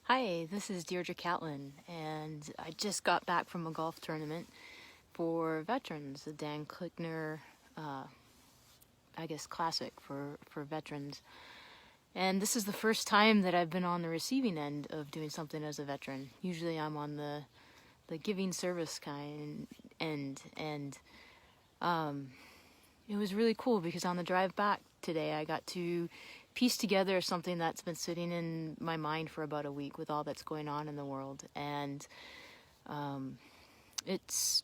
Hi, this is Deirdre Catlin, and I just got back from a golf tournament for veterans, the Dan Kleckner, classic for veterans. And this is the first time that I've been on the receiving end of doing something as a veteran. Usually I'm on the giving service kind end, and it was really cool because on the drive back today, I got to piece together something that's been sitting in my mind for about a week with all that's going on in the world. And it's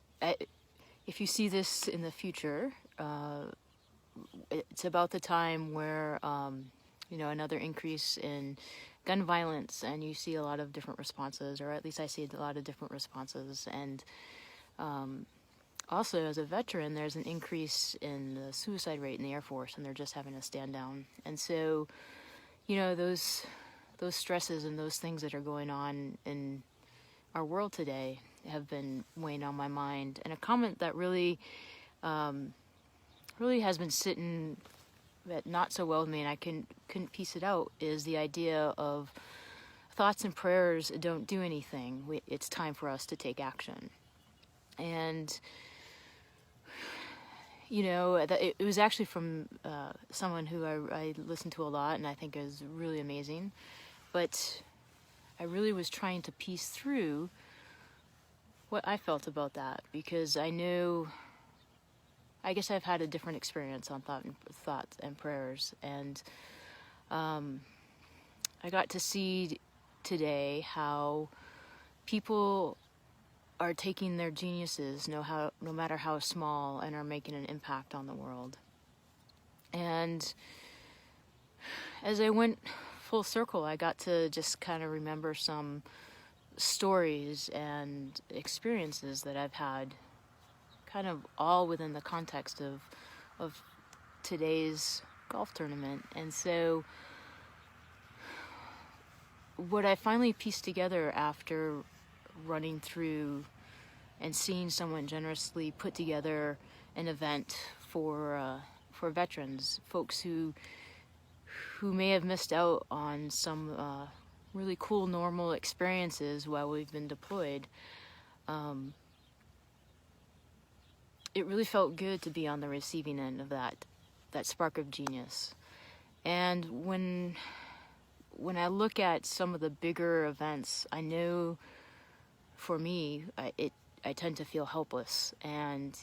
if you see this in the future, it's about the time where another increase in gun violence, and you see a lot of different responses, or at least I see a lot of different responses. And also, as a veteran, there's an increase in the suicide rate in the Air Force, and they're just having to stand down. And so, those stresses and those things that are going on in our world today have been weighing on my mind. And a comment that really has been sitting not so well with me, and I couldn't piece it out, is the idea of thoughts and prayers don't do anything. It's time for us to take action. And it was actually from someone who I listen to a lot and I think is really amazing. But I really was trying to piece through what I felt about that, because I guess I've had a different experience on thoughts and prayers. And I got to see today how people are taking their geniuses, no matter how small, and are making an impact on the world. And as I went full circle, I got to just kind of remember some stories and experiences that I've had, kind of all within the context of today's golf tournament. And so what I finally pieced together after running through and seeing someone generously put together an event for veterans, folks who may have missed out on some really cool normal experiences while we've been deployed. It really felt good to be on the receiving end of that spark of genius. And when I look at some of the bigger events, I know for me, I tend to feel helpless. And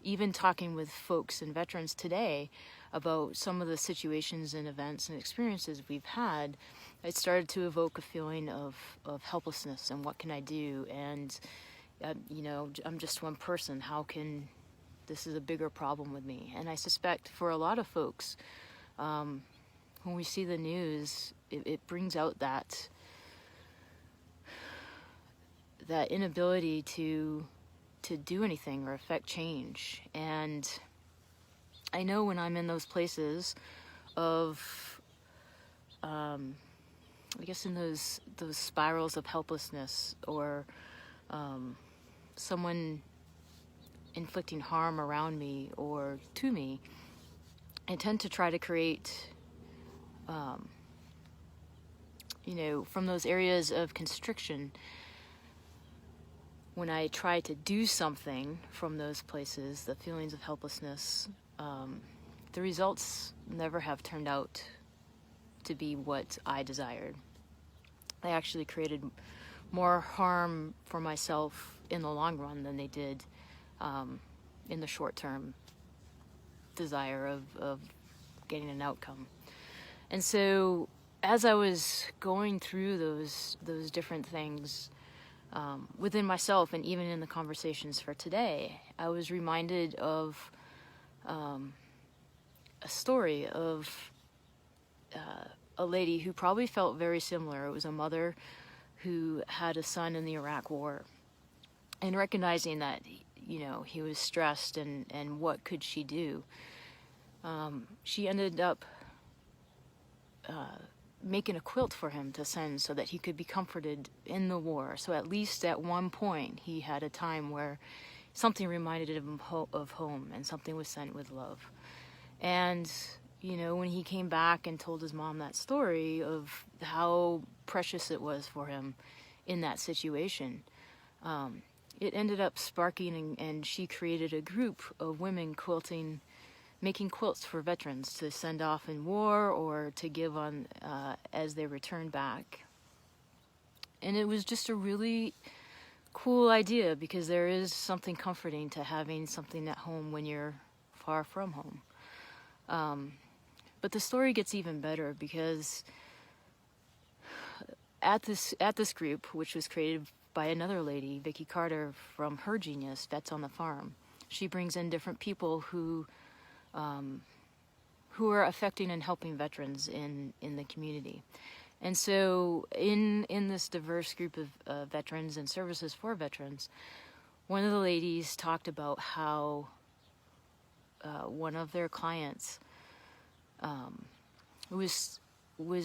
even talking with folks and veterans today about some of the situations and events and experiences we've had, it started to evoke a feeling of helplessness and what can I do? And, I'm just one person. This is a bigger problem with me. And I suspect for a lot of folks, when we see the news, it brings out that inability to do anything or affect change. And I know when I'm in those places of, in those spirals of helplessness, or someone inflicting harm around me or to me, I tend to try to create, from those areas of constriction. When I try to do something from those places, the feelings of helplessness, the results never have turned out to be what I desired. I actually created more harm for myself in the long run than they did in the short-term desire of getting an outcome. And so as I was going through those different things, within myself and even in the conversations for today, I was reminded of a story of a lady who probably felt very similar. It was a mother who had a son in the Iraq War, and recognizing that he was stressed and what could she do, she ended up making a quilt for him to send so that he could be comforted in the war. So at least at one point he had a time where something reminded him of home, and something was sent with love. And you know, when he came back and told his mom that story of how precious it was for him in that situation, it ended up sparking, and she created a group of women quilting, making quilts for veterans to send off in war or to give on as they returned back. And it was just a really cool idea, because there is something comforting to having something at home when you're far from home. But the story gets even better, because at this group, which was created by another lady, Vicky Carter, from her genius, Vets on the Farm, she brings in different people who are affecting and helping veterans in the community. And so in this diverse group of veterans and services for veterans, one of the ladies talked about how one of their clients was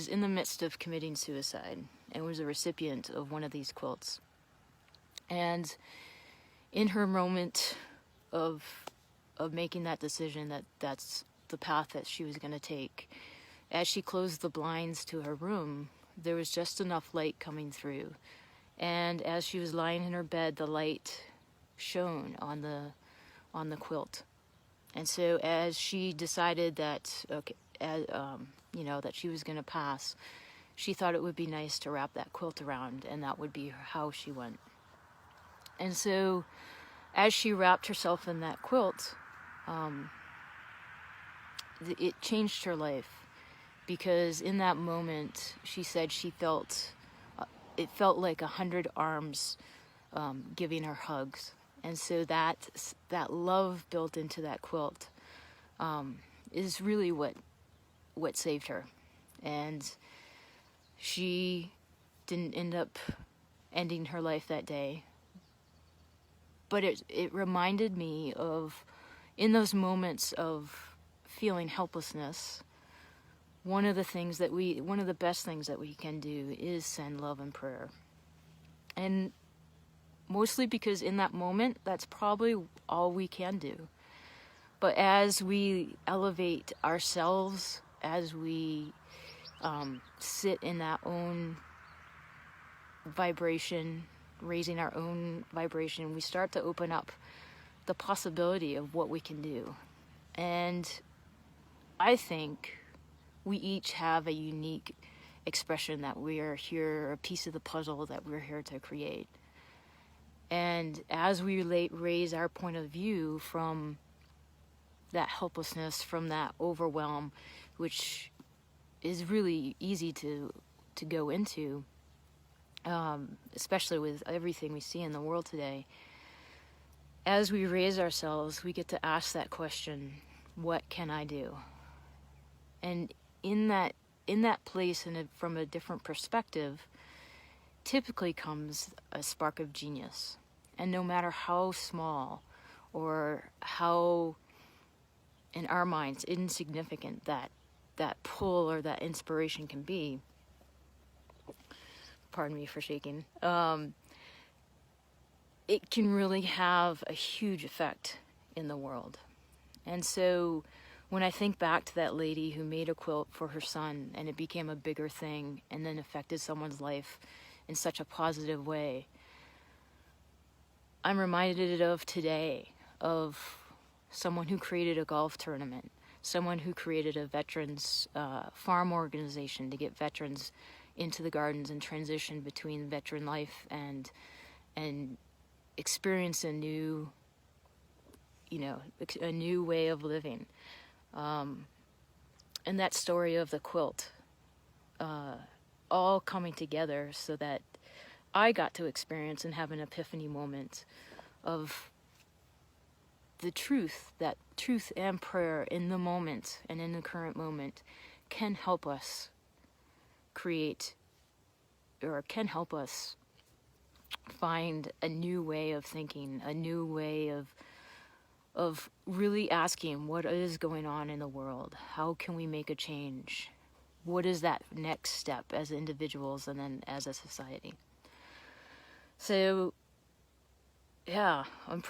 in the midst of committing suicide and was a recipient of one of these quilts. And in her moment of making that decision, that's the path that she was going to take, as she closed the blinds to her room, there was just enough light coming through. And as she was lying in her bed, the light shone on the quilt. And so as she decided that, you know, that she was going to pass, she thought it would be nice to wrap that quilt around, and that would be how she went. And so as she wrapped herself in that quilt, it changed her life, because in that moment, she said she felt, it felt like 100 arms giving her hugs. And so that love built into that quilt is really what saved her. And she didn't end up ending her life that day. But it reminded me of, in those moments of feeling helplessness, one of the best things that we can do is send love and prayer. And mostly because in that moment, that's probably all we can do. But as we elevate ourselves, as we sit in that own vibration, raising our own vibration, we start to open up the possibility of what we can do. And I think we each have a unique expression that we are here, a piece of the puzzle that we're here to create. And as we raise our point of view from that helplessness, from that overwhelm, which is really easy to go into, especially with everything we see in the world today, as we raise ourselves, we get to ask that question, what can I do? And in that place, and from a different perspective, typically comes a spark of genius. And no matter how small or how, in our minds, insignificant that pull or that inspiration can be, pardon me for shaking, it can really have a huge effect in the world. And so when I think back to that lady who made a quilt for her son, and it became a bigger thing and then affected someone's life in such a positive way, I'm reminded of today, of someone who created a golf tournament, someone who created a veterans farm organization to get veterans into the gardens and transition between veteran life and experience a new way of living. And that story of the quilt, all coming together so that I got to experience and have an epiphany moment of the truth, that truth and prayer in the moment and in the current moment can help us create, or can help us find a new way of thinking, a new way of really asking what is going on in the world. How can we make a change? What is that next step as individuals and then as a society? So, yeah, I'm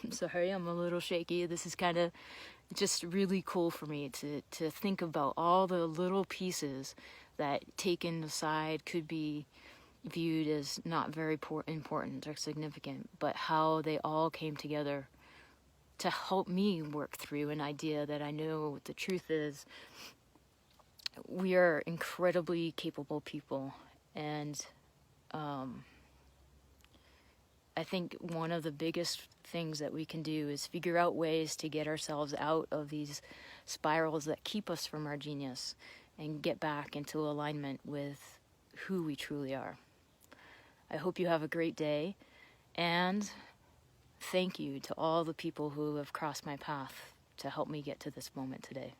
sorry, I'm a little shaky. This is kind of just really cool for me to think about all the little pieces that taken aside could be viewed as not very important or significant, but how they all came together to help me work through an idea that I know the truth is we are incredibly capable people. And I think one of the biggest things that we can do is figure out ways to get ourselves out of these spirals that keep us from our genius and get back into alignment with who we truly are. I hope you have a great day, and thank you to all the people who have crossed my path to help me get to this moment today.